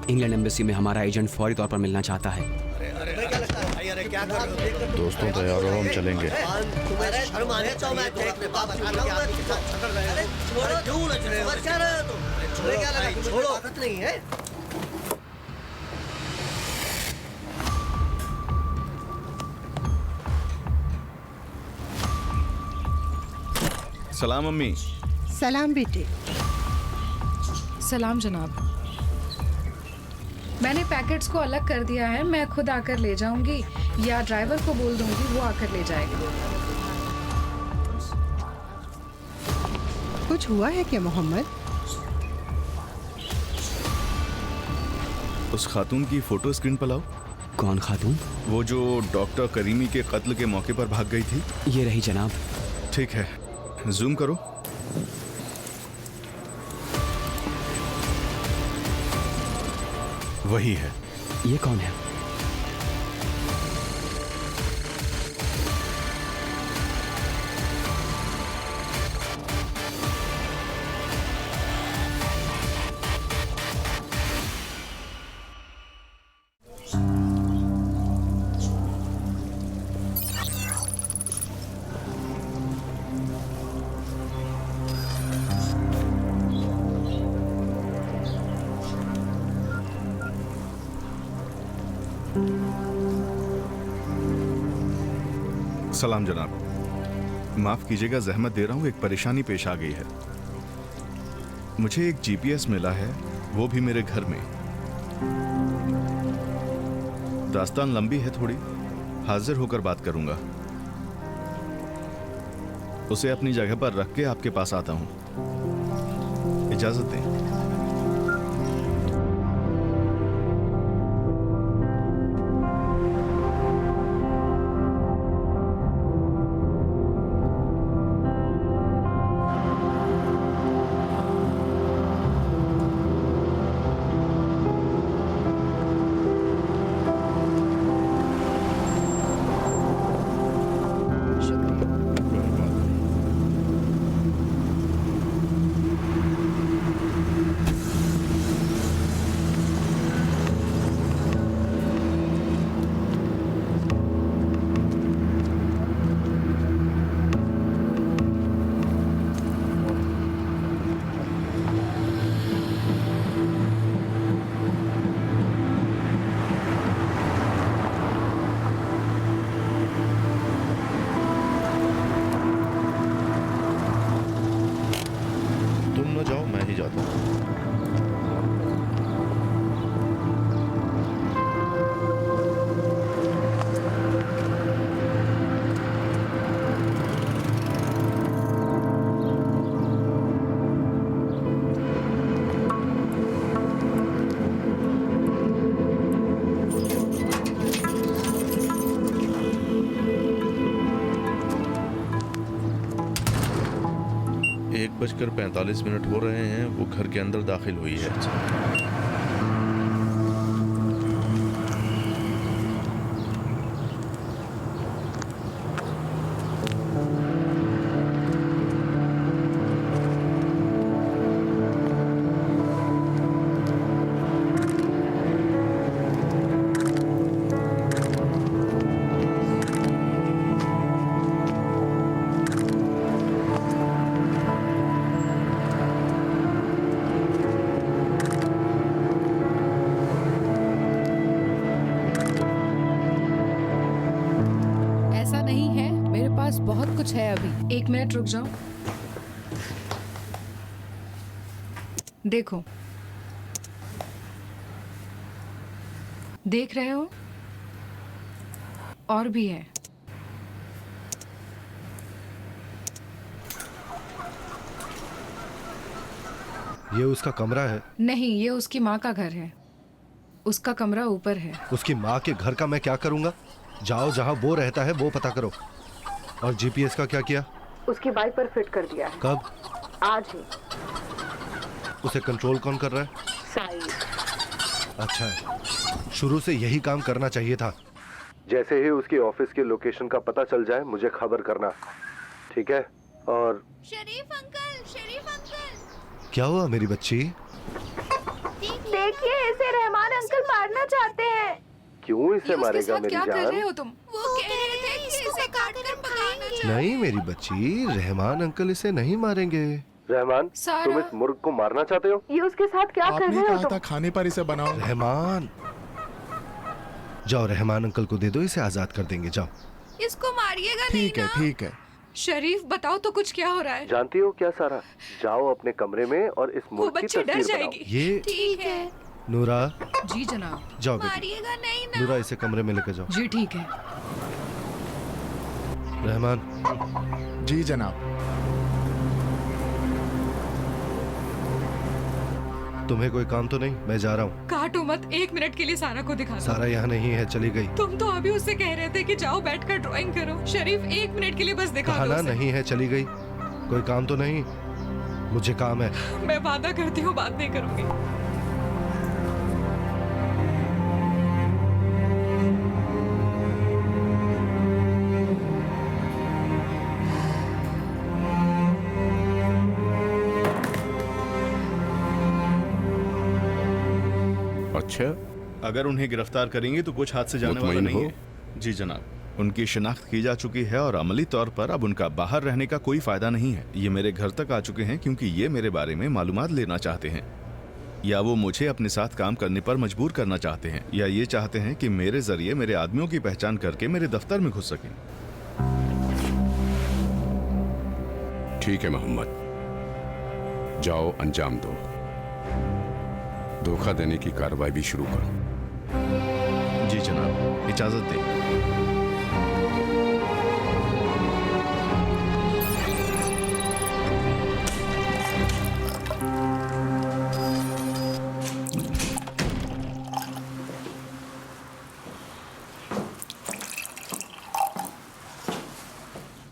England embassy में हमारा agent फौरी तौर पर मिलना चाहता है। दोस्तों तैयार हो, हम चलेंगे। सलाम अम्मी। सलाम बेटे। सलाम जनाब। मैंने पैकेट्स को अलग कर दिया है, मैं खुद आकर ले जाऊंगी या ड्राइवर को बोल दूंगी, वो आकर ले जाएगा। कुछ हुआ है क्या मोहम्मद? उस खातून की फोटो स्क्रीन पर लाओ। कौन खातून? वो जो डॉक्टर करीमी के कत्ल के मौके पर भाग गई थी। ये रही जनाब। ठीक है, जूम करो। वही है। ये कौन है? सलाम जनाब, माफ कीजिएगा जहमत दे रहा हूँ, एक परेशानी पेश आ गई है। मुझे एक जीपीएस मिला है, वो भी मेरे घर में। दास्तान लंबी है थोड़ी, हाजिर होकर बात करूंगा। उसे अपनी जगह पर रख के आपके पास आता हूं, इजाजत दें। बजकर 45 मिनट हो रहे हैं, वो घर के अंदर दाखिल हुई है। बहुत कुछ है अभी। 1 मिनट रुक जाओ। देखो, देख रहे हो, और भी है। ये उसका कमरा है? नहीं, ये उसकी माँ का घर है। उसका कमरा ऊपर है। उसकी माँ के घर का मैं क्या करूंगा? जाओ, जहाँ वो रहता है वो पता करो। और जीपीएस का क्या किया? उसकी बाइक पर फिट कर दिया है। कब? आज ही। उसे कंट्रोल कौन कर रहा है? साइड। अच्छा है, शुरू से यही काम करना चाहिए था। जैसे ही उसकी ऑफिस की लोकेशन का पता चल जाए मुझे खबर करना, ठीक है? और शरीफ अंकल, शरीफ अंकल। क्या हुआ मेरी बच्ची? देखिए देखिए, इसे रहमान अंकल मारना चाहते हैं। क्यों इसे ये उसके मारेगा साथ मेरी क्या कर रहे जान? हो तुम? वो कह रहे थे कि इसे काट कर पकाना चाहिए। नहीं मेरी बच्ची, रहमान अंकल इसे नहीं मारेंगे। रहमान, सारा। तुम इस मुर्ग को मारना चाहते हो? ये उसके साथ क्या कर आपने रहे हो कहा था तुम? खाने पर इसे बनाओ। रहमान, जाओ रहमान अंकल को दे दो, इसे आजाद कर देंगे। जाओ। इसको मारिएगा नहीं ठीक है ना? ठीक है। शरीफ बताओ तो कुछ क्या हो रहा है? जानती हो क्या सारा, जाओ अपने कमरे में और इस वो मुर्ग की बच्ची डर तस्वीर बनाओ। जाएगी। ये ठीक है। नूरा, जी जनाब। जाओ बेटी। मारिएगा नहीं ना? नूरा, इसे कमरे में लेकर जाओ। जी ठीक है। रहमान, जी जनाब। तुम्हें कोई काम तो नहीं? मैं जा रहा हूँ। काटो मत, 1 मिनट के लिए सारा को दिखा दो। सारा यहाँ नहीं है, चली गई। तुम तो अभी उससे कह रहे थे कि जाओ बैठकर ड्राइंग करो। शरीफ 1 मिनट के लिए बस दिखा कहा दो ना उसे। नहीं है, चली गई। कोई काम तो नहीं? मुझे काम है। मैं वादा करती हूँ बात नहीं करूंगी। अच्छा, अगर उन्हें गिरफ्तार करेंगे तो कुछ हाथ से जाने वाला मुतमईन नहीं हो? है। जी जनाब, उनकी शिनाख्त की जा चुकी है और अमली तौर पर अब उनका बाहर रहने का कोई फायदा नहीं है। ये मेरे घर तक आ चुके हैं क्योंकि ये मेरे बारे में मालूमात लेना चाहते हैं, या वो मुझे अपने साथ काम करने पर मजबूर करना चाहते हैं, या ये चाहते हैं कि मेरे जरिए मेरे आदमियों की पहचान करके मेरे दफ्तर में घुस सकें। ठीक है मोहम्मद, जाओ अंजाम दो। धोखा देने की कार्रवाई भी शुरू करो। जी जनाब, इजाजत दें।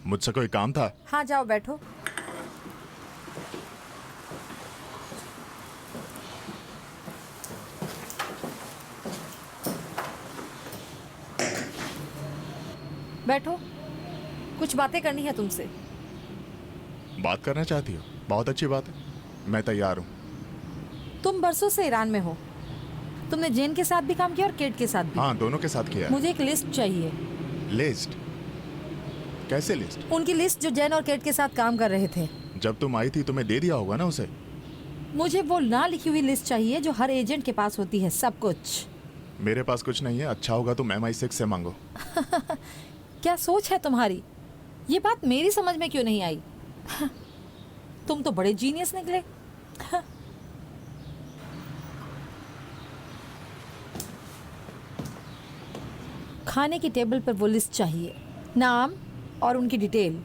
मुझसे कोई काम था? हाँ जाओ बैठो। बैठो, कुछ बातें करनी है तुमसे। बात करना चाहती हो? बहुत अच्छी बात है, मैं तैयार हूँ। तुम बरसों से ईरान में हो। तुमने जेन के साथ भी काम किया और केट के साथ भी। हाँ, दोनों के साथ किया है। मुझे एक लिस्ट चाहिए। लिस्ट? कैसे लिस्ट? उनकी लिस्ट जो जैन और केट के साथ काम कर रहे थे। जब तुम आई थी तुम्हें दे दिया होगा ना उसे। मुझे वो ना लिखी हुई लिस्ट चाहिए जो हर एजेंट के पास होती है, सब कुछ। मेरे पास कुछ नहीं है। अच्छा होगा तुम MI6 से मांगो। क्या सोच है तुम्हारी? ये बात मेरी समझ में क्यों नहीं आई? तुम तो बड़े जीनियस निकले। खाने की टेबल पर वो लिस्ट चाहिए, नाम और उनकी डिटेल,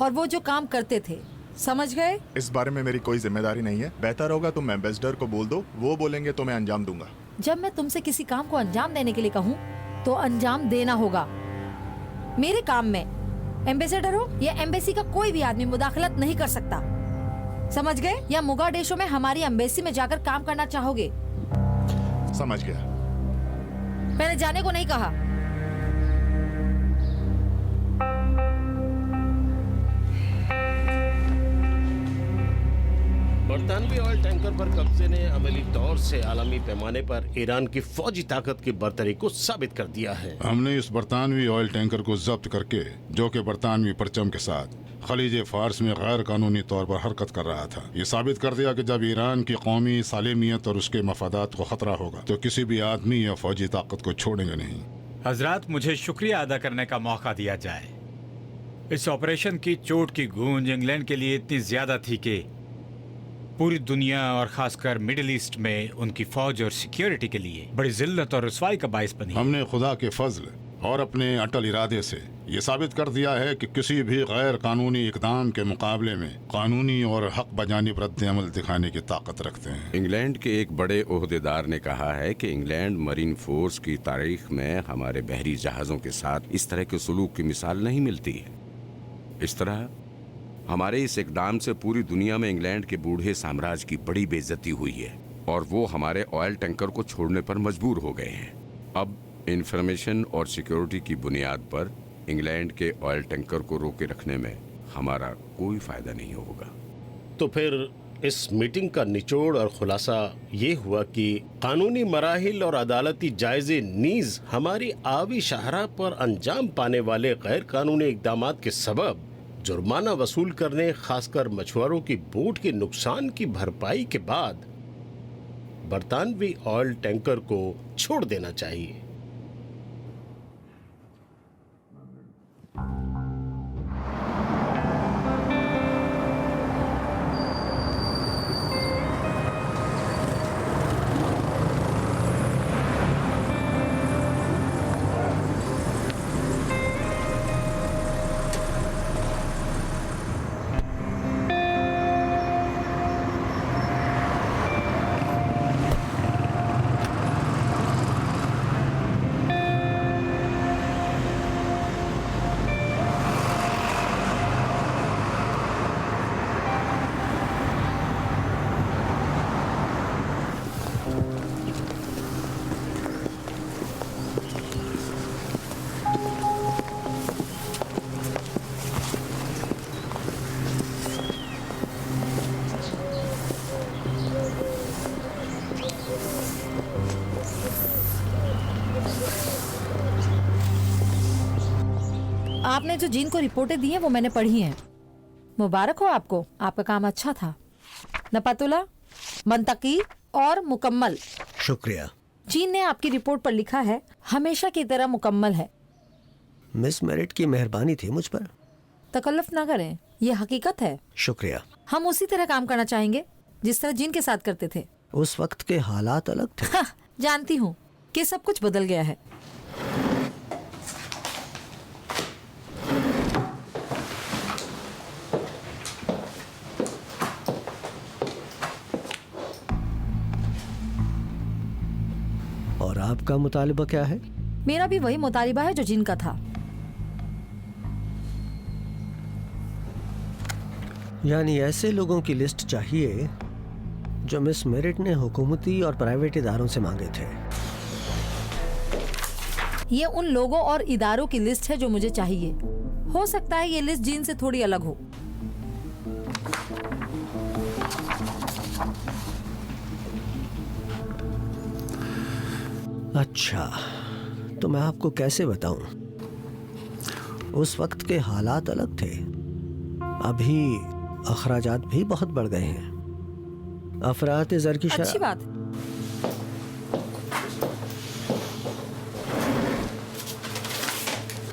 और वो जो काम करते थे। समझ गए? इस बारे में मेरी कोई जिम्मेदारी नहीं है। बेहतर होगा तुम एम्बेसडर को बोल दो, वो बोलेंगे तो मैं अंजाम दूंगा। जब मैं तुमसे किसी काम को अंजाम देने के लिए कहूँ तो अंजाम देना होगा। मेरे काम में एम्बेसडर हो या एम्बेसी का कोई भी आदमी मुदाखलत नहीं कर सकता। समझ गए? या मोगाडिशु में हमारी एम्बेसी में जाकर काम करना चाहोगे? समझ गया। मैंने जाने को नहीं कहा। बरतानवी ऑयल टैंकर पर कब्जे ने अमली तौर से आलमी पैमाने पर ईरान की फौजी ताकत की बर्तरी को साबित कर दिया है। हमने इस बरतानवी ऑयल टैंकर को जब्त करके, जो कि बरतानवी परचम के साथ खलीज फार्स में गैर कानूनी तौर पर हरकत कर रहा था, ये साबित कर दिया कि जब ईरान की कौमी सालेमियत और उसके मफादात को खतरा होगा तो किसी भी आदमी या फौजी ताकत को छोड़ेंगे नहीं। हजरात, मुझे शुक्रिया अदा करने का मौका दिया जाए। इस ऑपरेशन की चोट की गूंज इंग्लैंड के लिए इतनी ज्यादा थी कि पूरी दुनिया और खासकर मिडिल ईस्ट में उनकी फौज और सिक्योरिटी के लिए बड़ी जिल्लत और रुसवाई का बाइस बनी। हमने खुदा के फजल और अपने अटल इरादे से ये साबित कर दिया है कि किसी भी गैर कानूनी इकदाम के मुकाबले में कानूनी और हक बजानिब रद्द अमल दिखाने की ताकत रखते हैं। इंग्लैंड के एक बड़े ओहदेदार ने कहा है कि इंग्लैंड मरीन फोर्स की तारीख में हमारे बहरी जहाजों के साथ इस तरह के सलूक की मिसाल नहीं मिलती है। इस तरह हमारे इस इकदाम से पूरी दुनिया में इंग्लैंड के बूढ़े साम्राज्य की बड़ी बेइज्जती हुई है और वो हमारे ऑयल टैंकर को छोड़ने पर मजबूर हो गए हैं। अब इंफॉर्मेशन और सिक्योरिटी की बुनियाद पर इंग्लैंड के ऑयल टैंकर को रोके रखने में हमारा कोई फायदा नहीं होगा। तो फिर इस मीटिंग का निचोड़ और खुलासा ये हुआ कि कानूनी मराहिल और अदालती जायजे नीज हमारी आवी शाहरा पर अंजाम पाने वाले गैर कानूनी इकदामात के सबब जुर्माना वसूल करने, खासकर मछुआरों की बोट के नुकसान की भरपाई के बाद बरतानवी ऑयल टैंकर को छोड़ देना चाहिए। आपने जो जीन को रिपोर्टें दी हैं वो मैंने पढ़ी हैं। मुबारक हो आपको, आपका काम अच्छा था। नपातुला, मंतकी और मुकम्मल। शुक्रिया। जीन ने आपकी रिपोर्ट पर लिखा है हमेशा की तरह मुकम्मल है। मिस मेरिट की मेहरबानी थी मुझ पर। तकल्लुफ ना करें, ये हकीकत है। शुक्रिया। हम उसी तरह काम करना चाहेंगे जिस तरह जीन के साथ करते थे। उस वक्त के हालात अलग थे। हाँ, जानती हूँ कि सब कुछ बदल गया है। और आपका मुतालिबा क्या है? मेरा भी वही मुतालिबा है जो जीन का था। यानी ऐसे लोगों की लिस्ट चाहिए जो मिस मेरिट ने हुकूमती और प्राइवेट इदारों से मांगे थे। ये उन लोगों और इदारों की लिस्ट है जो मुझे चाहिए। हो सकता है ये लिस्ट जीन से थोड़ी अलग हो। अच्छा, तो मैं आपको कैसे बताऊं? उस वक्त के हालात अलग थे। अभी अखराजात भी बहुत बढ़ गए हैं। अफरात ज़र की अच्छी बात।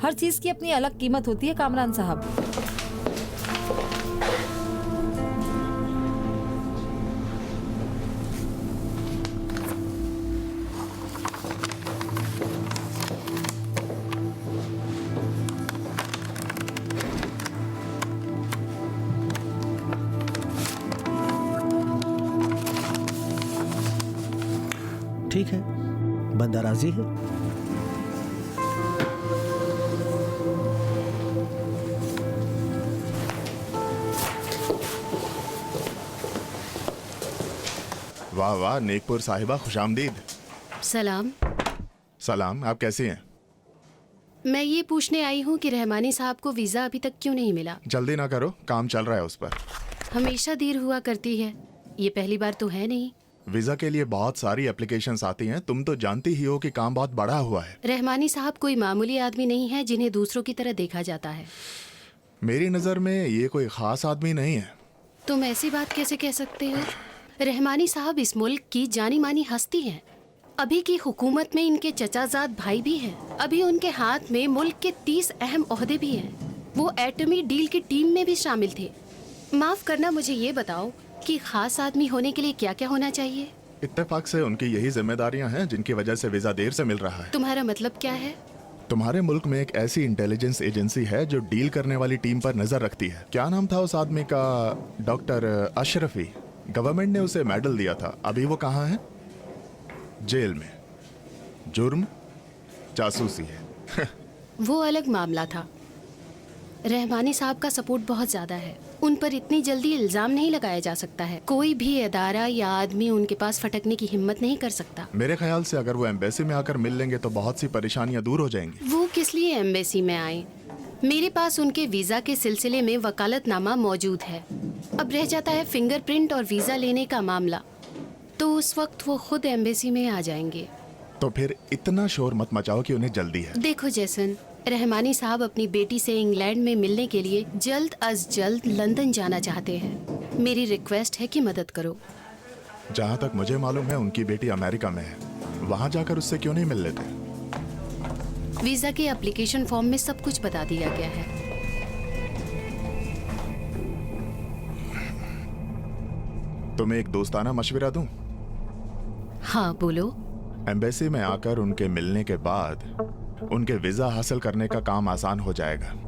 हर चीज की अपनी अलग कीमत होती है कामरान साहब। ठीक है, बंदा राजी है। वाह वाह, नेकपुर साहिबा, खुशामदीद। सलाम। सलाम, आप कैसी हैं? मैं ये पूछने आई हूँ कि रहमानी साहब को वीज़ा अभी तक क्यों नहीं मिला? जल्दी ना करो, काम चल रहा है उस पर। हमेशा देर हुआ करती है, ये पहली बार तो है नहीं। वीजा के लिए बहुत सारी एप्लीकेशंस आती हैं, तुम तो जानती ही हो कि काम बहुत बड़ा हुआ है। रहमानी साहब कोई मामूली आदमी नहीं है जिन्हें दूसरों की तरह देखा जाता है। मेरी नज़र में ये कोई खास आदमी नहीं है। तुम ऐसी बात कैसे कह सकते हो? रहमानी साहब इस मुल्क की जानी मानी हस्ती हैं। अभी की हुकूमत में इनके चचाजाद भाई भी हैं। अभी उनके हाथ में मुल्क के 30 अहम ओहदे भी हैं। वो एटमी डील की टीम में भी शामिल थे। माफ करना, मुझे ये बताओ कि खास आदमी होने के लिए क्या क्या होना चाहिए? इत्तेफाक से उनकी यही जिम्मेदारियां हैं जिनकी वजह से वीजा देर से मिल रहा है। तुम्हारा मतलब क्या है? तुम्हारे मुल्क में एक ऐसी इंटेलिजेंस एजेंसी है जो डील करने वाली टीम पर नजर रखती है। क्या नाम था उस आदमी का? डॉक्टर अशरफी। गवर्नमेंट ने उसे मेडल दिया था। अभी वो कहाँ है? जेल में। जुर्म जासूसी है। वो अलग मामला था। रहमानी साहब का सपोर्ट बहुत ज्यादा है। उन पर इतनी जल्दी इल्जाम नहीं लगाया जा सकता है। कोई भी अदारा या आदमी उनके पास फटकने की हिम्मत नहीं कर सकता। मेरे ख्याल से अगर वो एम्बेसी में आकर मिल लेंगे तो बहुत सी परेशानियां दूर हो जाएंगी। वो किस लिए एम्बेसी में आए? मेरे पास उनके वीजा के सिलसिले में वकालतनामा मौजूद है। अब रह जाता है फिंगरप्रिंट और वीजा लेने का मामला, तो उस वक्त वो खुद एम्बेसी में आ जाएंगे। तो फिर इतना शोर मत मचाओ कि उन्हें जल्दी है। देखो जैसन, रहमानी साहब अपनी बेटी से इंग्लैंड में मिलने के लिए जल्द अज जल्द लंदन जाना चाहते हैं। मेरी रिक्वेस्ट है कि मदद करो। जहाँ तक मुझे मालूम है उनकी बेटी अमेरिका में है, वहाँ जाकर उससे क्यों नहीं मिल लेते? वीजा के एप्लीकेशन फॉर्म में सब कुछ बता दिया गया है। तुम्हें एक दोस्ताना मशवरा दूं? हाँ बोलो। एम्बेसी में आकर उनके मिलने के बाद उनके वीजा हासिल करने का काम आसान हो जाएगा।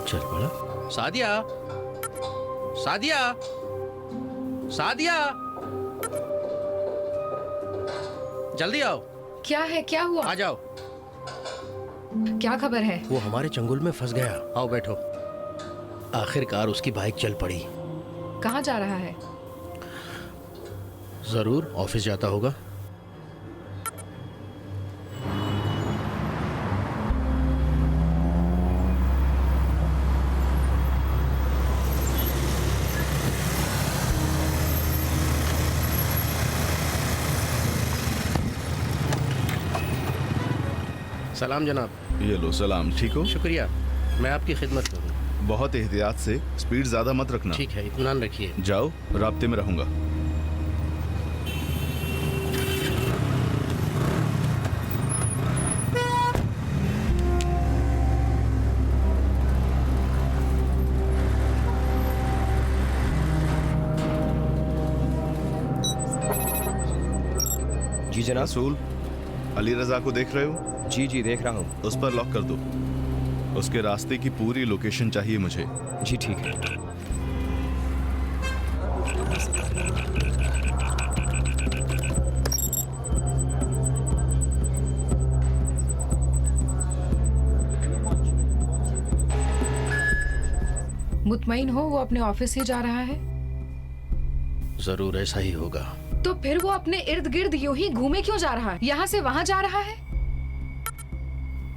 चल पड़ा। सादिया, सादिया, सादिया, जल्दी आओ। क्या है, क्या हुआ? आ जाओ। क्या खबर है? वो हमारे चंगुल में फंस गया। आओ बैठो। आखिरकार उसकी बाइक चल पड़ी। कहाँ जा रहा है? जरूर ऑफिस जाता होगा। सलाम जनाब। ये लो। सलाम। ठीक हो? शुक्रिया, मैं आपकी खिदमत करूँ। बहुत एहतियात से, स्पीड ज्यादा मत रखना। ठीक है, इत्मीनान रखिए। जाओ, राब्ते में रहूंगा। जी जनाब। रसूल, अली रजा को देख रहे हो? जी जी देख रहा हूँ। उस पर लॉक कर दो। उसके रास्ते की पूरी लोकेशन चाहिए मुझे। जी ठीक है। मुतमईन हो वो अपने ऑफिस ही जा रहा है? जरूर ऐसा ही होगा। तो फिर वो अपने इर्द गिर्द यूं ही घूमे क्यों जा रहा है? यहाँ से वहाँ जा रहा है?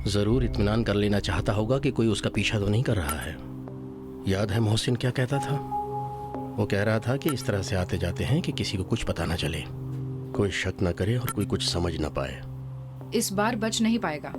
जरूर इत्मीनान कर लेना चाहता होगा कि कोई उसका पीछा तो नहीं कर रहा है। याद है मोहसिन क्या कहता था? वो कह रहा था कि इस तरह से आते जाते हैं कि किसी को कुछ पता ना चले, कोई शक ना करे और कोई कुछ समझ ना पाए। इस बार बच नहीं पाएगा।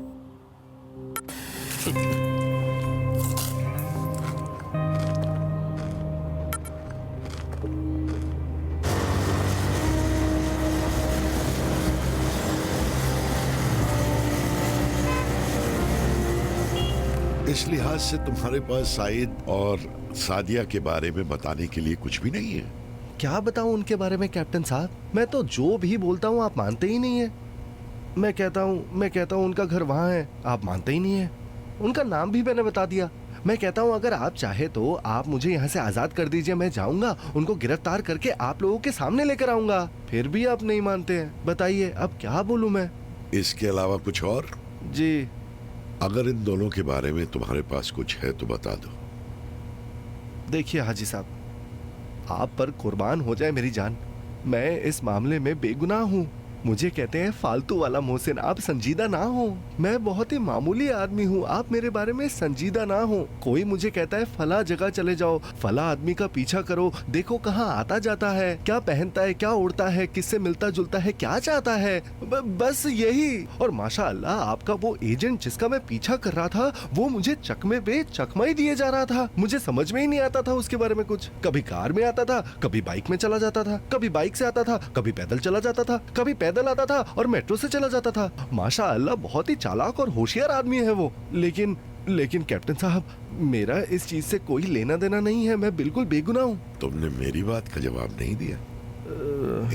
इस लिहाज से तुम्हारे पास साइद और सादिया के बारे में बताने के लिए कुछ भी नहीं है? क्या बताऊं उनके बारे में कैप्टन साहब? मैं तो जो भी बोलता हूं आप मानते ही नहीं है। मैं कहता हूं उनका घर वहां है, आप मानते ही नहीं है। उनका नाम भी मैंने बता दिया। मैं कहता हूं अगर आप चाहे तो आप मुझे यहाँ से आजाद कर दीजिए, मैं जाऊंगा उनको गिरफ्तार करके आप लोगों के सामने लेकर आऊंगा। फिर भी आप नहीं मानते हैं। बताइए अब क्या बोलूं मैं? इसके अलावा कुछ और? जी, अगर इन दोनों के बारे में तुम्हारे पास कुछ है तो बता दो। देखिए हाजी साहब, आप पर कुर्बान हो जाए मेरी जान, मैं इस मामले में बेगुनाह हूँ। मुझे कहते हैं फालतू वाला मोहसिन। आप संजीदा ना हो, मैं बहुत ही मामूली आदमी हूँ, आप मेरे बारे में संजीदा ना हो। कोई मुझे कहता है फला जगह चले जाओ, फला आदमी का पीछा करो, देखो कहाँ आता जाता है, क्या पहनता है, क्या उड़ता है, किससे मिलता जुलता है, क्या चाहता है, बस यही। और माशाअल्लाह आपका वो एजेंट जिसका मैं पीछा कर रहा था, वो मुझे चकमे पे चकमा ही दिए जा रहा था। मुझे समझ में ही नहीं आता था उसके बारे में कुछ। कभी कार में आता था, कभी बाइक में चला जाता था, कभी बाइक से आता था, कभी पैदल चला जाता था, कभी पैदल आता था और मेट्रो से चला जाता था। माशाअल्लाह बहुत ही चालाक और होशियार आदमी है वो। लेकिन कैप्टन साहब, मेरा इस चीज से कोई लेना देना नहीं है, मैं बिल्कुल बेगुनाह हूँ। तुमने मेरी बात का जवाब नहीं दिया।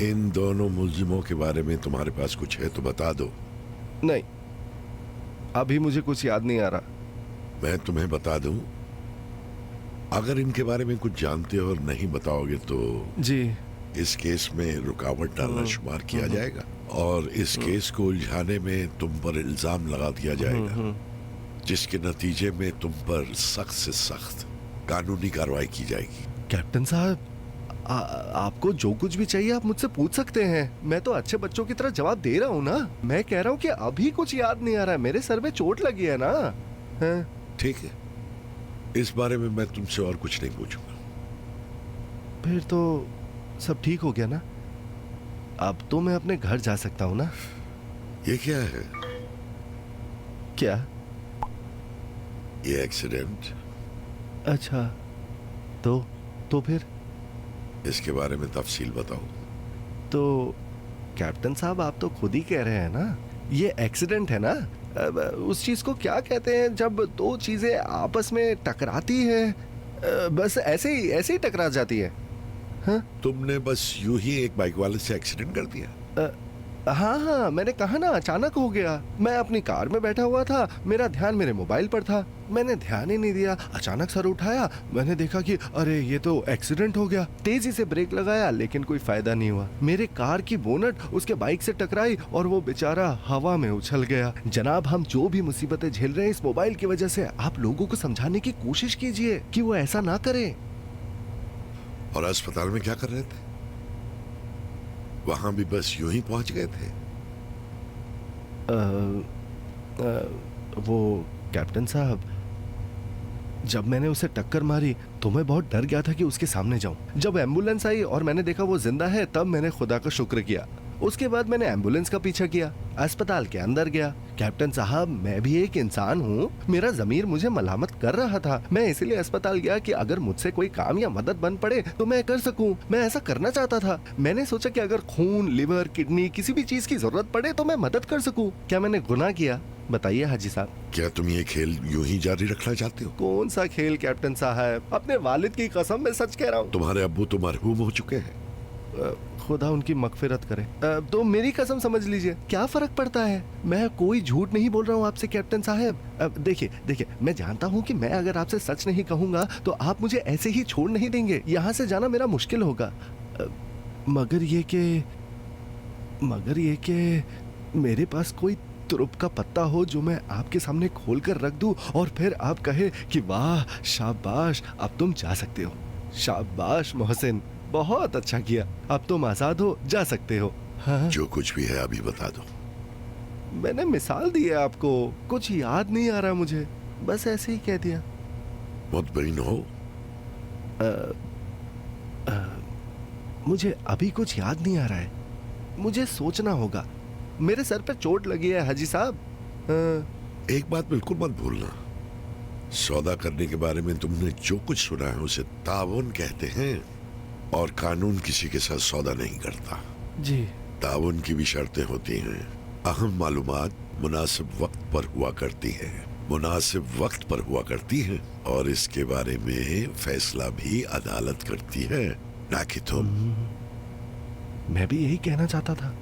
इन दोनों मुल्जिमों के बारे में तुम्हारे पास कुछ है तो बता दो। नहीं, अभी मुझे कुछ याद नहीं आ रहा। मैं तुम्हें बता दूं, अगर इनके बारे में कुछ जानते हो और नहीं बताओगे तो जी इस केस में रुकावट डालना शुमार किया जाएगा और इस केस को उलझाने में तुम पर इल्जाम लगा दिया जाएगा, जिसके नतीजे में तुम पर सख्त से सख्त कानूनी कार्रवाई की जाएगी। कैप्टन साहब, आपको जो कुछ भी चाहिए आप मुझसे पूछ सकते हैं। मैं तो अच्छे बच्चों की तरह जवाब दे रहा हूँ ना। मैं कह रहा हूँ कि अभी कुछ याद नहीं आ रहा है, मेरे सर में चोट लगी है ना। ठीक है, इस बारे में मैं तुमसे और कुछ नहीं पूछूंगा। फिर तो सब ठीक हो गया ना? अब तो मैं अपने घर जा सकता हूँ ना? ये क्या है? क्या? ये एक्सीडेंट। अच्छा, तो फिर इसके बारे में तफसील बताओ। तो कैप्टन साहब, आप तो खुद ही कह रहे हैं ना, ये एक्सीडेंट है ना। उस चीज को क्या कहते हैं जब दो चीजें आपस में टकराती है, बस ऐसे ही टकरा जाती है। हाँ? तुमने बस यूं ही एक बाइक वाले से एक्सीडेंट कर दिया? हाँ, मैंने कहा ना अचानक हो गया। मैं अपनी कार में बैठा हुआ था, मेरा ध्यान मेरे मोबाइल पर था, मैंने ध्यान ही नहीं दिया। अचानक सर उठाया, मैंने देखा कि अरे ये तो एक्सीडेंट हो गया। तेजी से ब्रेक लगाया लेकिन कोई फायदा नहीं हुआ। मेरे कार की बोनट उसके बाइक से टकराई और वो बेचारा हवा में उछल गया। जनाब, हम जो भी मुसीबतें झेल रहे हैं इस मोबाइल की वजह से, आप लोगों को समझाने की कोशिश कीजिए कि वो ऐसा ना करे। और अस्पताल में क्या कर रहे थे? वहां भी बस यूं ही पहुंच गए थे? वो कैप्टन साहब, जब मैंने उसे टक्कर मारी तो मैं बहुत डर गया था कि उसके सामने जाऊं। जब एम्बुलेंस आई और मैंने देखा वो जिंदा है, तब मैंने खुदा का शुक्र किया। उसके बाद मैंने एम्बुलेंस का पीछा किया, अस्पताल के अंदर गया। कैप्टन साहब, मैं भी एक इंसान हूँ, मेरा जमीर मुझे मलामत कर रहा था। मैं इसलिए अस्पताल गया कि अगर मुझसे कोई काम या मदद बन पड़े तो मैं कर सकूं। मैं ऐसा करना चाहता था। मैंने सोचा कि अगर खून, लिवर, किडनी, किसी भी चीज की जरूरत पड़े तो मैं मदद कर सकूं। क्या मैंने गुनाह किया? बताइए हाजी साहब। क्या तुम ये खेल यूं ही जारी रखना चाहते हो? कौन सा खेल कैप्टन साहब? अपने वालिद की कसम, मैं सच कह रहा हूँ। तुम्हारे अब्बू तो मरहूम हो चुके हैं। खुदा उनकी मगफिरत करे। तो मेरी कसम समझ लीजिए, क्या फर्क पड़ता है? मैं कोई झूठ नहीं बोल रहा हूँ आपसे कैप्टन साहब। देखिए, मैं जानता हूँ कि मैं अगर आपसे सच नहीं कहूँगा तो आप मुझे ऐसे ही छोड़ नहीं देंगे। यहाँ से जाना मेरा मुश्किल होगा। मगर ये कि मेरे पास कोई तुरुप का पत्ता हो जो मैं आपके सामने खोल कर रख दूं और फिर आप कहे कि वाह, शाबाश, अब तुम जा सकते हो। शाबाश मोहसिन, बहुत अच्छा किया, अब तुम आजाद हो, जा सकते हो। हाँ? जो कुछ भी है अभी बता दो। मैंने मिसाल दी है आपको, कुछ याद नहीं आ रहा मुझे, बस ऐसे ही कह दिया। मुतमईन हो? मुझे अभी कुछ याद नहीं आ रहा है, मुझे सोचना होगा। मेरे सर पे चोट लगी है हाजी साहब। एक बात बिल्कुल मत भूलना, सौदा करने के बारे में तुमने जो कुछ सुना है उसे ताउन कहते हैं और कानून किसी के साथ सौदा नहीं करता। जी। ताउन की भी शर्तें होती हैं। अहम मालूमात मुनासिब वक्त पर हुआ करती हैं, मुनासिब वक्त पर हुआ करती हैं और इसके बारे में फैसला भी अदालत करती है, ना कि तुम। मैं भी यही कहना चाहता था।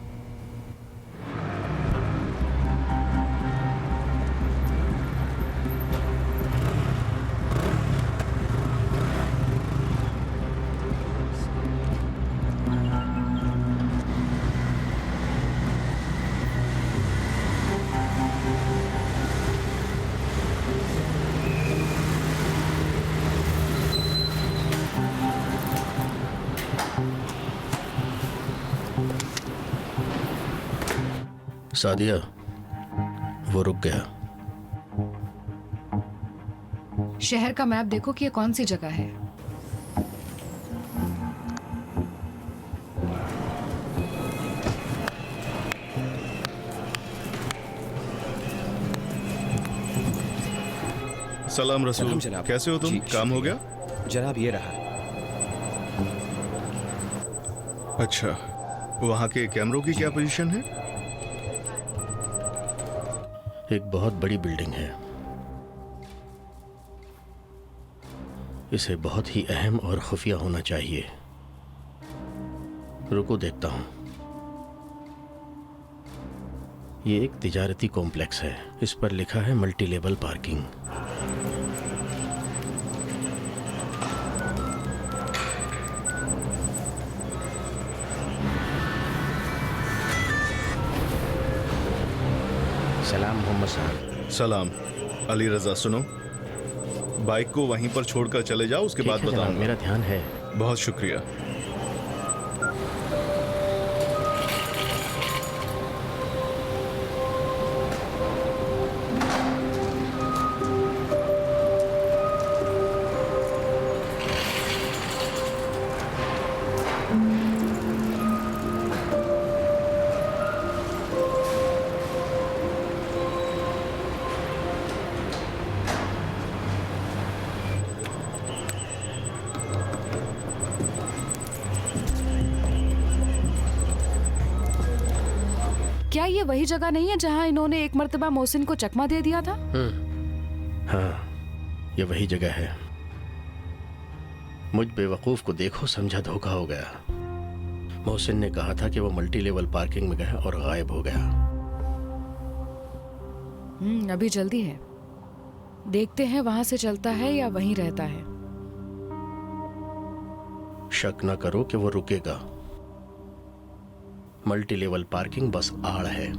सादिया, वो रुक गया। शहर का मैप देखो कि ये कौन सी जगह है। सलाम रसूल, सलाम जनाब। कैसे हो तुम? जी, काम हो गया? जनाब ये रहा। अच्छा, वहाँ के कैमरों की क्या पोजीशन है? एक बहुत बड़ी बिल्डिंग है। इसे बहुत ही अहम और खुफिया होना चाहिए। रुको देखता हूं। ये एक तिजारती कॉम्प्लेक्स है। इस पर लिखा है मल्टी लेवल पार्किंग। सलाम मोहम्मद साहब। सलाम। अली रजा, सुनो, बाइक को वहीं पर छोड़कर चले जाओ, उसके बाद बताऊंगा। मेरा ध्यान है। बहुत शुक्रिया। क्या ये वही जगह नहीं है जहाँ इन्होंने एक मर्तबा मोहसिन को चकमा दे दिया था? हाँ, ये वही जगह है। मुझ बेवकूफ को देखो, समझा धोखा हो गया। मोहसिन ने कहा था कि वो मल्टी लेवल पार्किंग में गया और गायब हो गया। अभी जल्दी है, देखते हैं वहां से चलता है या वहीं रहता है। शक न करो कि वो रुकेगा। मल्टी लेवल पार्किंग बस आड़ है।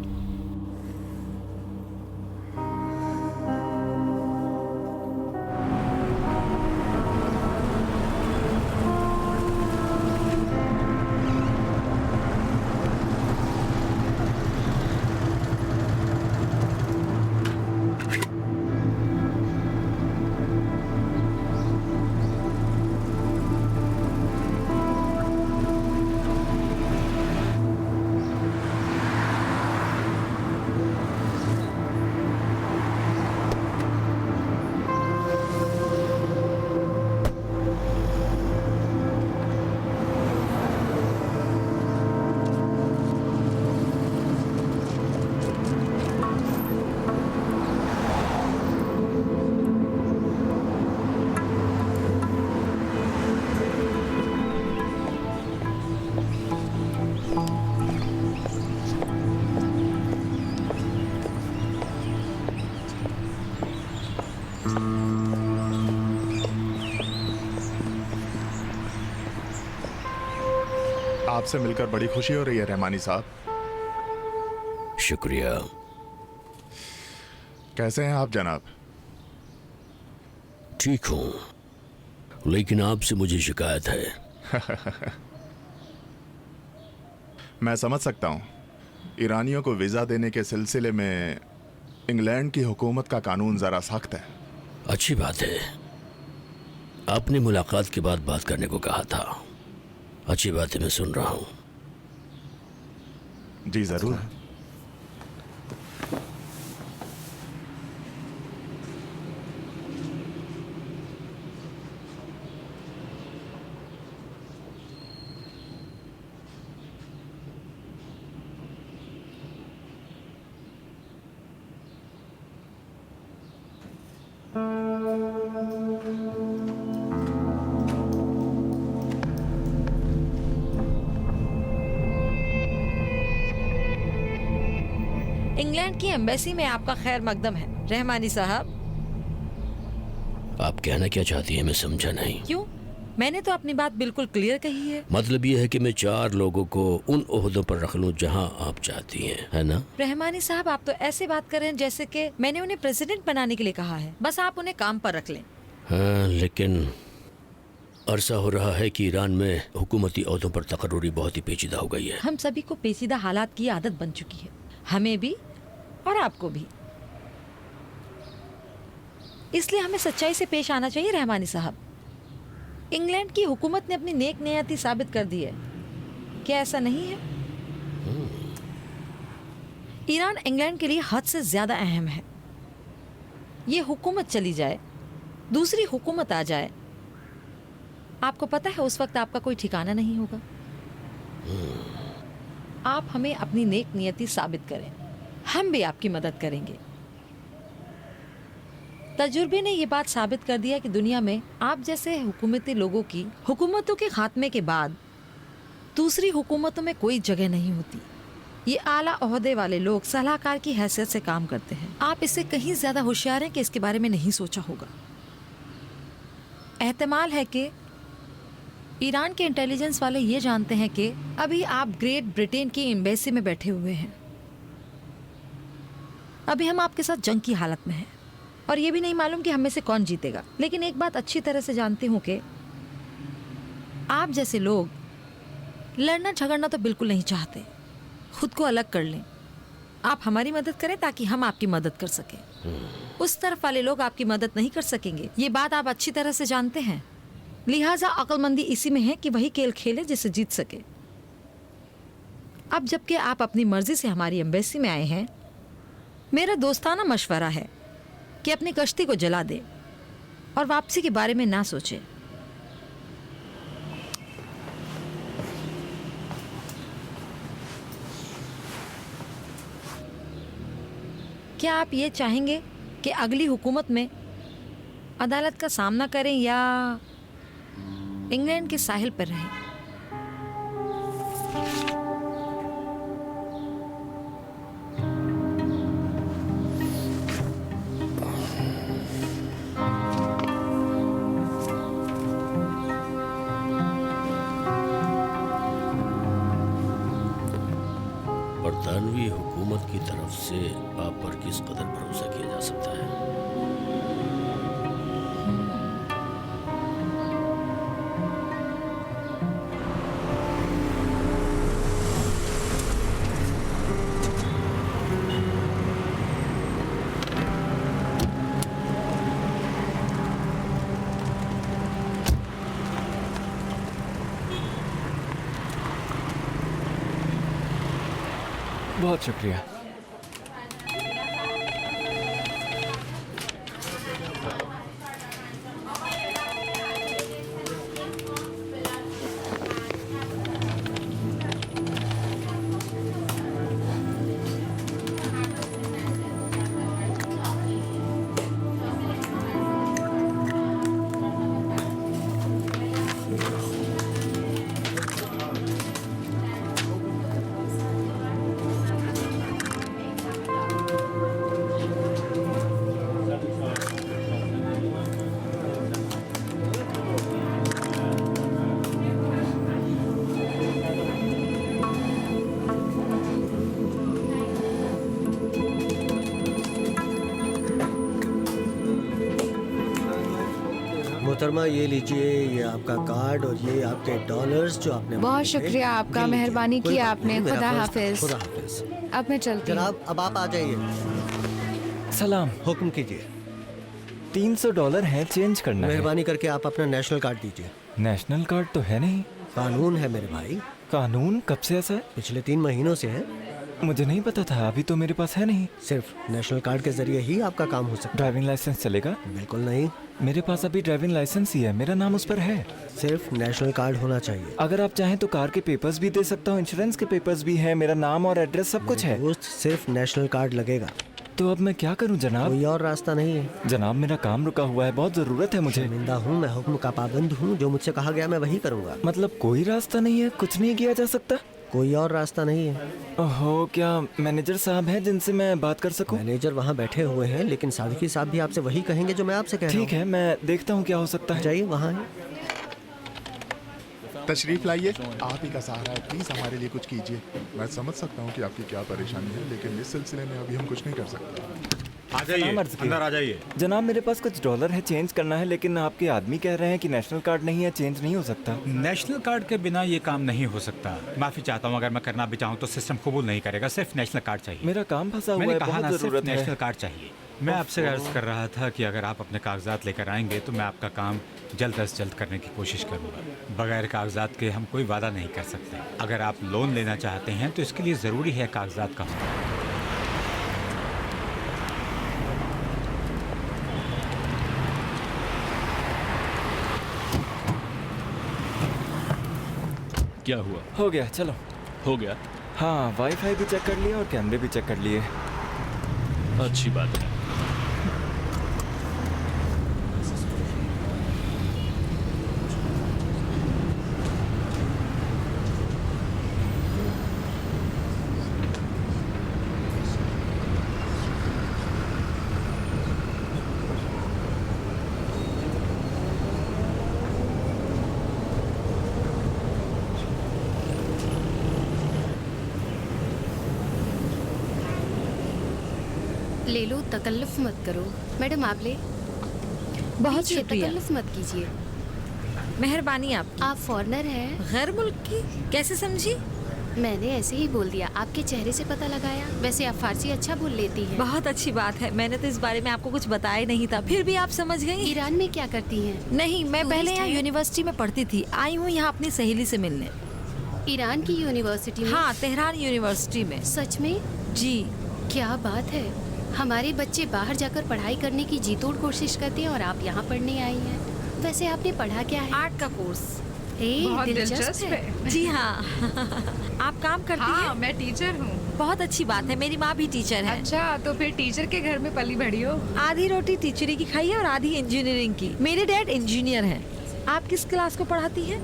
आपसे मिलकर बड़ी खुशी हो रही है रहमानी साहब। शुक्रिया। कैसे हैं आप जनाब? ठीक हूं, लेकिन आपसे मुझे शिकायत है। मैं समझ सकता हूं। ईरानियों को वीज़ा देने के सिलसिले में इंग्लैंड की हुकूमत का कानून ज़रा सख्त है। अच्छी बात है, आपने मुलाकात के बाद बात करने को कहा था। अच्छी बात है, मैं सुन रहा हूं। जी जरूर। इंग्लैंड की एम्बेसी में आपका खैर मकदम है रहमानी साहब। आप कहना क्या चाहती हैं, मैं समझा नहीं। क्यों? मैंने तो अपनी बात बिल्कुल क्लियर कही है। मतलब ये है कि मैं 4 लोगों को उन ओहदों पर रख लूं जहां आप चाहती हैं, है ना? रहमानी साहब, आप तो ऐसे बात कर रहे हैं जैसे कि मैंने उन्हें प्रेसिडेंट बनाने के लिए कहा है। बस आप उन्हें काम पर रख लें। हाँ, लेकिन अरसा हो रहा है कि ईरान में हुकूमती ओहदों पर तकर्रुरी बहुत ही पेचीदा हो गई है। हम सभी को पेचीदा हालात की आदत बन चुकी है। हमें भी और आपको भी। इसलिए हमें सच्चाई से पेश आना चाहिए रहमानी साहब। इंग्लैंड की हुकूमत ने अपनी नेक नियति साबित कर दी है, क्या ऐसा नहीं है? ईरान इंग्लैंड के लिए हद से ज्यादा अहम है। ये हुकूमत चली जाए, दूसरी हुकूमत आ जाए, आपको पता है उस वक्त आपका कोई ठिकाना नहीं होगा। आप हमें अपनी नेक नियति साबित करें, हम भी आपकी मदद करेंगे। तजुर्बे ने यह बात साबित कर दिया कि दुनिया में आप जैसे हुकूमती लोगों की हुकूमतों के खात्मे के बाद दूसरी हुकूमतों में कोई जगह नहीं होती। ये आला ओहदे वाले लोग सलाहकार की हैसियत से काम करते हैं। आप इससे कहीं ज्यादा होशियार हैं कि इसके बारे में नहीं सोचा होगा। एहतमाल है कि ईरान के इंटेलिजेंस वाले ये जानते हैं कि अभी आप ग्रेट ब्रिटेन की एम्बेसी में बैठे हुए हैं। अभी हम आपके साथ जंग की हालत में हैं और ये भी नहीं मालूम कि हम में से कौन जीतेगा। लेकिन एक बात अच्छी तरह से जानती हूँ कि आप जैसे लोग लड़ना झगड़ना तो बिल्कुल नहीं चाहते। खुद को अलग कर लें। आप हमारी मदद करें ताकि हम आपकी मदद कर सकें। उस तरफ वाले लोग आपकी मदद नहीं कर सकेंगे, ये बात आप अच्छी तरह से जानते हैं। लिहाजा अक्लमंदी इसी में है कि वही खेल खेले जिसे जीत सके। अब जबकि आप अपनी मर्जी से हमारी एम्बेसी में आए हैं, मेरा दोस्ताना मशवरा है कि अपनी कश्ती को जला दें और वापसी के बारे में ना सोचें। क्या आप ये चाहेंगे कि अगली हुकूमत में अदालत का सामना करें या इंग्लैंड के साहिल पर रहें? बरतानवी हुकूमत की तरफ से आप पर किस कदर भरोसा किया जा सकता है? बहुत शुक्रिया। मोहतरमा ये लीजिए, ये आपका कार्ड और ये आपके डॉलर्स जो आपने बहुत शुक्रिया आपका, मेहरबानी की आपने। खुदा हाफिज। खुदा हाफिज। अब मैं चलती हूँ। जनाब अब आप आ जाइए। सलाम। हुक्म कीजिए। $300 है, चेंज करना है। मेहरबानी करके आप अपना नेशनल कार्ड दीजिए। नेशनल कार्ड तो है नहीं। कानून है मेरे भाई। कानून कब से ऐसा है? पिछले 3 महीनों से है। मुझे नहीं पता था, अभी तो मेरे पास है नहीं। सिर्फ नेशनल कार्ड के जरिए ही आपका काम हो सकता है। ड्राइविंग लाइसेंस चलेगा? बिल्कुल नहीं। मेरे पास अभी ड्राइविंग लाइसेंस ही है, मेरा नाम उस पर है। सिर्फ नेशनल कार्ड होना चाहिए। अगर आप चाहें तो कार के पेपर्स भी दे सकता हूँ, इंश्योरेंस के पेपर्स भी हैं, मेरा नाम और एड्रेस सब कुछ है। दोस्त सिर्फ नेशनल कार्ड लगेगा। तो अब मैं क्या करूं जनाब? कोई और रास्ता नहीं है जनाब, मेरा काम रुका हुआ है, बहुत जरूरत है मुझे। शर्मिंदा हूँ, मैं हुक्म का पाबंद हूँ, जो मुझसे कहा गया मैं वही करूँगा। मतलब कोई रास्ता नहीं है, कुछ नहीं किया जा सकता? कोई और रास्ता नहीं है। ओहो, क्या मैनेजर साहब हैं जिनसे मैं बात कर सकूं? मैनेजर वहाँ बैठे हुए हैं, लेकिन सादकी साहब भी आपसे वही कहेंगे जो मैं आपसे कह रहा हूँ। ठीक है, मैं देखता हूँ क्या हो सकता है। जाइए वहाँ है। तशरीफ लाइए, आप ही का सहारा है, प्लीज़ हमारे लिए कुछ कीजिए। मैं समझ सकता हूँ कि आपकी क्या परेशानी है, लेकिन इस सिलसिले में अभी हम कुछ नहीं कर सकते। आ जाइए, सलाम अर्ज़ किया। अंदर आ जाइए। जनाब मेरे पास कुछ डॉलर है, चेंज करना है, लेकिन आपके आदमी कह रहे हैं कि नेशनल कार्ड नहीं है, चेंज नहीं हो सकता। नेशनल कार्ड के बिना ये काम नहीं हो सकता। माफी चाहता हूँ, अगर मैं करना भी चाहूँ तो सिस्टम कबूल नहीं करेगा। सिर्फ नेशनल कार्ड चाहिए। मेरा काम फंसा हुआ मैंने है, कहा बहुत ना, सिर्फ जरूरत है। नेशनल कार्ड चाहिए। मैं आपसे अर्ज कर रहा था कि अगर आप अपने कागजात लेकर आएंगे तो मैं आपका काम जल्द अज जल्द करने की कोशिश करूँगा। बगैर कागजात के हम कोई वादा नहीं कर सकते। अगर आप लोन लेना चाहते हैं तो इसके लिए ज़रूरी है कागजात का होना। क्या हुआ? हो गया, चलो। हो गया? हाँ, वाईफाई भी चेक कर लिया और कैमरे भी चेक कर लिए। अच्छी बात है। ले लो, तकल्लुफ मत करो। मैडम आप ले। बहुत लीजिए, शुक्रिया। तकल्लुफ मत कीजिए। मेहरबानी आप। आप फॉरेनर हैं? गैर मुल्क की? कैसे समझी? मैंने ऐसे ही बोल दिया, आपके चेहरे से पता लगाया। वैसे आप फारसी अच्छा बोल लेती हैं। बहुत अच्छी बात है, मैंने तो इस बारे में आपको कुछ बताया नहीं था, फिर भी आप समझ गई। ईरान में क्या करती हैं? नहीं, मैं पहले यहाँ यूनिवर्सिटी में पढ़ती थी, आई हूँ यहाँ अपनी सहेली से मिलने। ईरान की यूनिवर्सिटी में? हाँ, तेहरान यूनिवर्सिटी में। सच में? जी। क्या बात है। हमारे बच्चे बाहर जाकर पढ़ाई करने की जी तोड़ कोशिश करते हैं और आप यहाँ पढ़ने आई हैं। वैसे आपने पढ़ा क्या है? आर्ट का कोर्स। बहुत दिलचस्प है। जी हाँ। आप काम करती हैं? हाँ, मैं टीचर हूँ। बहुत अच्छी बात है, मेरी माँ भी टीचर है। अच्छा, तो फिर टीचर के घर में पली बढ़ी हो। आधी रोटी टीचरी की खाई है और आधी इंजीनियरिंग की। मेरे डैड इंजीनियर हैं। आप किस क्लास को पढ़ाती हैं?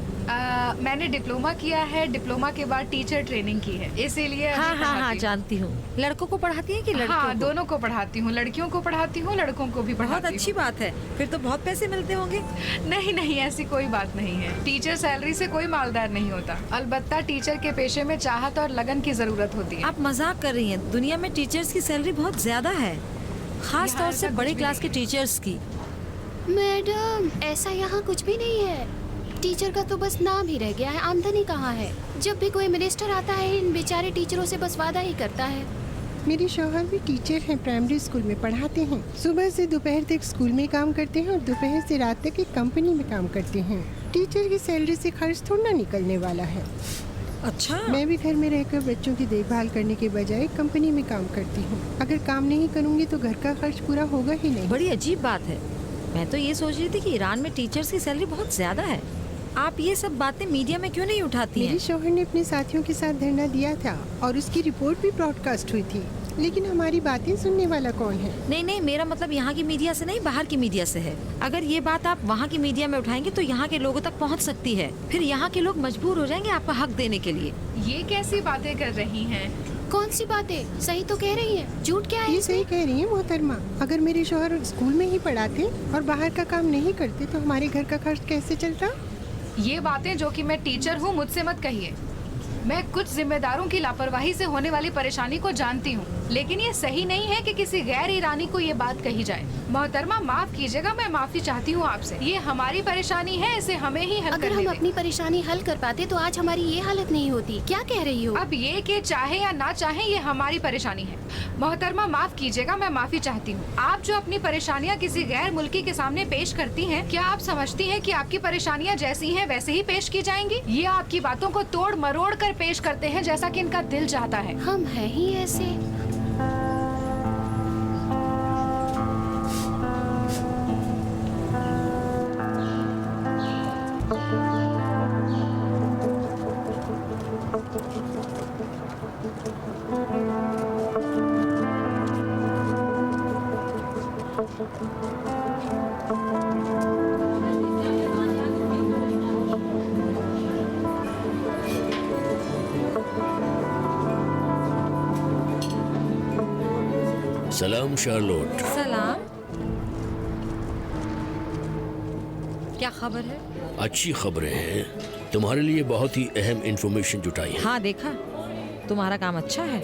मैंने डिप्लोमा किया है, डिप्लोमा के बाद टीचर ट्रेनिंग की है, इसीलिए हाँ हाँ हाँ जानती हूँ। लड़कों को पढ़ाती हैं कि लड़कियों हाँ, को? दोनों को पढ़ाती हूँ, लड़कियों को पढ़ाती हूँ, लड़कों को भी पढ़ाती हूँ। बहुत अच्छी बात है, फिर तो बहुत पैसे मिलते होंगे। नहीं नहीं, ऐसी कोई बात नहीं है। टीचर सैलरी से कोई मालदार नहीं होता। अलबत्ता टीचर के पेशे में चाहत और लगन की जरूरत होती है। आप मजाक कर रही हैं, दुनिया में टीचर्स की सैलरी बहुत ज्यादा है, खास तौर से बड़े क्लास के टीचर्स की। मैडम, ऐसा यहाँ कुछ भी नहीं है। टीचर का तो बस नाम ही रह गया है, आमदनी कहाँ है? जब भी कोई मिनिस्टर आता है इन बेचारे टीचरों से बस वादा ही करता है। मेरे शौहर भी टीचर हैं, प्राइमरी स्कूल में पढ़ाते हैं। सुबह से दोपहर तक स्कूल में काम करते हैं और दोपहर से रात तक एक कंपनी में काम करते हैं। टीचर की सैलरी से खर्च थोड़ा निकलने वाला है। अच्छा। मैं भी घर में रहकर बच्चों की देखभाल करने के बजाय कंपनी में काम करती हूँ। अगर काम नहीं करूँगी तो घर का खर्च पूरा होगा ही नहीं। बड़ी अजीब बात है। मैं तो ये सोच रही थी कि ईरान में टीचर्स की सैलरी बहुत ज्यादा है। आप ये सब बातें मीडिया में क्यों नहीं उठाती हैं? मेरे शौहर ने अपने साथियों के साथ धरना दिया था और उसकी रिपोर्ट भी ब्रॉडकास्ट हुई थी, लेकिन हमारी बातें सुनने वाला कौन है? नहीं नहीं, मेरा मतलब यहाँ की मीडिया से नहीं, बाहर की मीडिया से है। अगर ये बात आप वहाँ की मीडिया में उठाएंगे तो यहाँ के लोगों तक पहुँच सकती है, फिर यहाँ के लोग मजबूर हो जाएंगे आपका हक देने के लिए। ये कैसी बातें कर रही हैं? कौन सी बातें? सही तो कह रही हैं, झूठ क्या है? ये सही कह रही है मोहतरमा। अगर मेरे शौहर स्कूल में ही पढ़ाते और बाहर का काम नहीं करते तो हमारे घर का खर्च कैसे चलता? ये बातें जो कि मैं टीचर हूँ मुझसे मत कहिए। मैं कुछ जिम्मेदारों की लापरवाही से होने वाली परेशानी को जानती हूँ, लेकिन ये सही नहीं है कि किसी गैर ईरानी को ये बात कही जाए। मोहतरमा माफ कीजिएगा, मैं माफी चाहती हूँ आपसे। ये हमारी परेशानी है, इसे हमें ही हल अगर करने हम दें। अपनी परेशानी हल कर पाते तो आज हमारी ये हालत नहीं होती। क्या कह रही हो? अब ये कि चाहे या ना चाहे ये हमारी परेशानी है। मोहतरमा माफ कीजिएगा, मैं माफी चाहती हूँ। आप जो अपनी परेशानियाँ किसी गैर मुल्की के सामने पेश करती हैं, क्या आप समझती हैं कि आपकी परेशानियाँ जैसी हैं वैसे ही पेश की जाएंगी? ये आपकी बातों को तोड़ मरोड़ कर पेश करते हैं जैसा कि इनका दिल चाहता है। हम हैं ही ऐसे। सलाम शार्लोट। सलाम। क्या खबर है? अच्छी खबरें हैं, तुम्हारे लिए बहुत ही अहम इंफॉर्मेशन जुटाई है। हाँ देखा, तुम्हारा काम अच्छा है।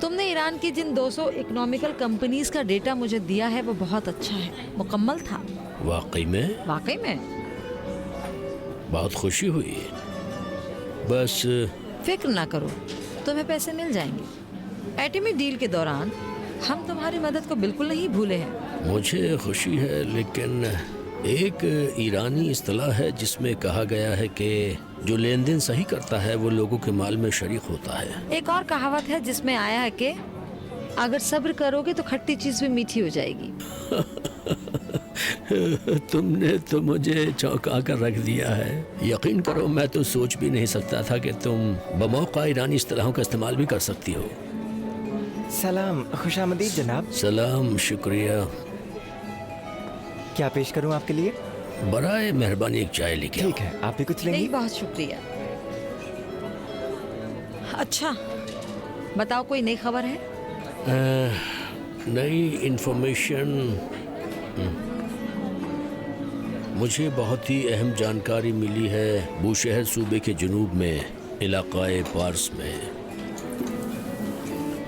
तुमने ईरान की जिन 200 इकोनॉमिकल कंपनीज का डेटा मुझे दिया है वो बहुत अच्छा है, मुकम्मल था। वाकई में? वाकई में। बहुत खुशी हुई। बस फिक्र ना करो, तुम्हें पैसे मिल जाएंगे। एटमी डील के दौरान हम तुम्हारी मदद को बिल्कुल नहीं भूले हैं। मुझे खुशी है, लेकिन एक ईरानी इस्तिलाह है जिसमें कहा गया है कि जो लेन देन सही करता है वो लोगों के माल में शरीक होता है। एक और कहावत है जिसमें आया है कि अगर सब्र करोगे तो खट्टी चीज भी मीठी हो जाएगी। तुमने तो मुझे चौंका कर रख दिया है। यकीन करो, मैं तो सोच भी नहीं सकता था कि तुम बमौका ईरानी इस्तिलाहों का इस्तेमाल भी कर सकती हो। सलाम, खुशामदीद जनाब। सलाम, शुक्रिया। क्या पेश करूं आपके लिए? बराए मेहरबानी एक चाय लेके आओ। ठीक है, आप भी कुछ लेंगी? नहीं, बहुत शुक्रिया। अच्छा बताओ, कोई नई खबर है? नई इंफॉर्मेशन, मुझे बहुत ही अहम जानकारी मिली है। बूशहर सूबे के जुनूब में इलाकाए पार्स में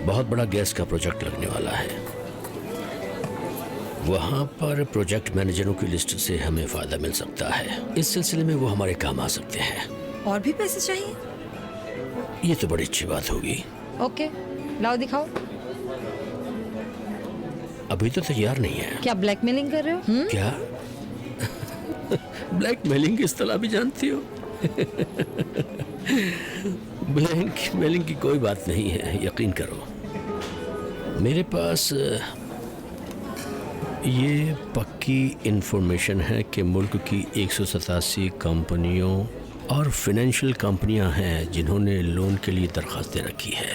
बहुत बड़ा गैस का प्रोजेक्ट लगने वाला है। वहाँ पर प्रोजेक्ट मैनेजरों की लिस्ट से हमें फायदा मिल सकता है। इस सिलसिले में वो हमारे काम आ सकते हैं। और भी पैसे चाहिए? ये तो बड़ी अच्छी बात होगी। ओके, लाओ दिखाओ। अभी तो तैयार नहीं है। क्या ब्लैकमेलिंग कर रहे हो? क्या? ब्लैकमेलिंग की इस्तेलाह भी जानती हो? ब्लैकमेलिंग की कोई बात नहीं है, यकीन करो। मेरे पास ये पक्की इंफॉर्मेशन है कि मुल्क की 187 कंपनियों और फाइनेंशियल कंपनियां हैं जिन्होंने लोन के लिए दरख्वास्त दे रखी है।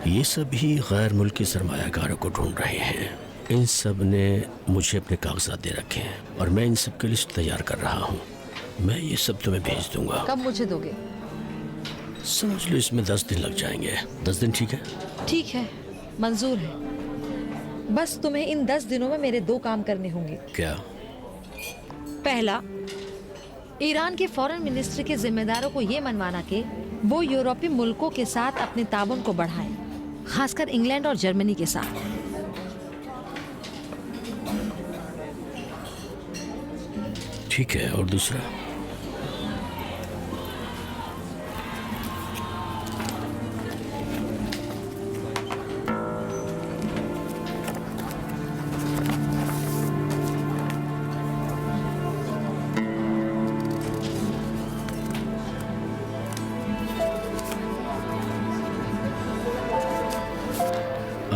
ये सभी गैर मुल्की सरमायाकारों को ढूंढ रहे हैं। इन सब ने मुझे अपने कागजात दे रखे हैं और मैं इन सब की लिस्ट तैयार कर रहा हूँ। मैं ये सब तुम्हें भेज दूंगा। कब मुझे दोगे? समझ लो इसमें 10 दिन लग जाएंगे। 10 दिन ठीक है? ठीक है, मंजूर है। बस तुम्हें इन 10 दिनों में मेरे 2 काम करने होंगे। क्या? पहला, ईरान के फॉरेन मिनिस्ट्री के जिम्मेदारों को ये मनवाना कि वो यूरोपीय मुल्कों के साथ अपने ताबन को बढ़ाएं, खासकर इंग्लैंड और जर्मनी के साथ। ठीक है, और दूसरा?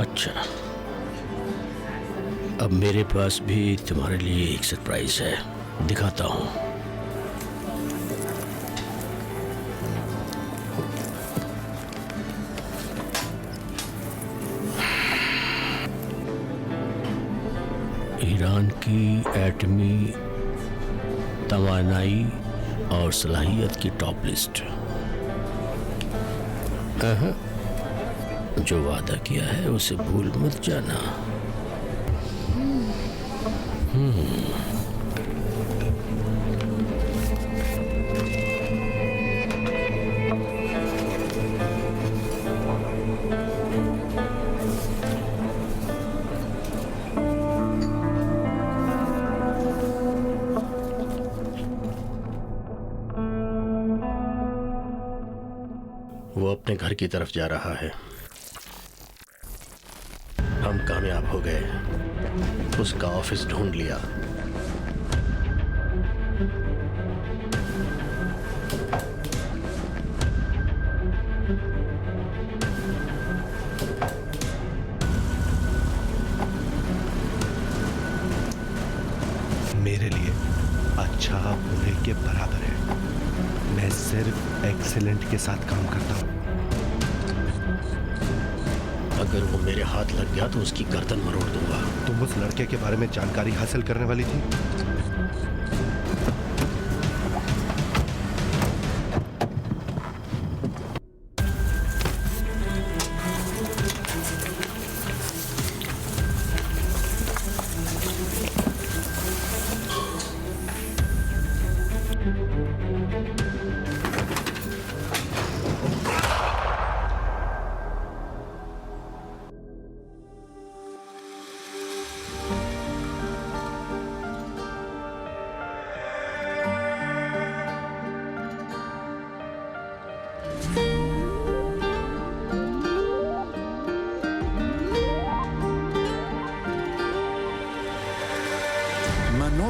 अच्छा, अब मेरे पास भी तुम्हारे लिए एक सरप्राइज है, दिखाता हूँ। ईरान की एटमी तवानाई और सलाहियत की टॉप लिस्ट। जो वादा किया है उसे भूल मत जाना। वो अपने घर की तरफ जा रहा है। हम कामयाब हो गए। उसका ऑफिस ढूंढ लिया। मेरे लिए अच्छा बुरे के बराबर है। मैं सिर्फ एक्सीलेंट के साथ काम करता हूँ। अगर वो मेरे हाथ लग गया तो उसकी गर्दन मरोड़ दूंगा। तुम उस लड़के के बारे में जानकारी हासिल करने वाली थी?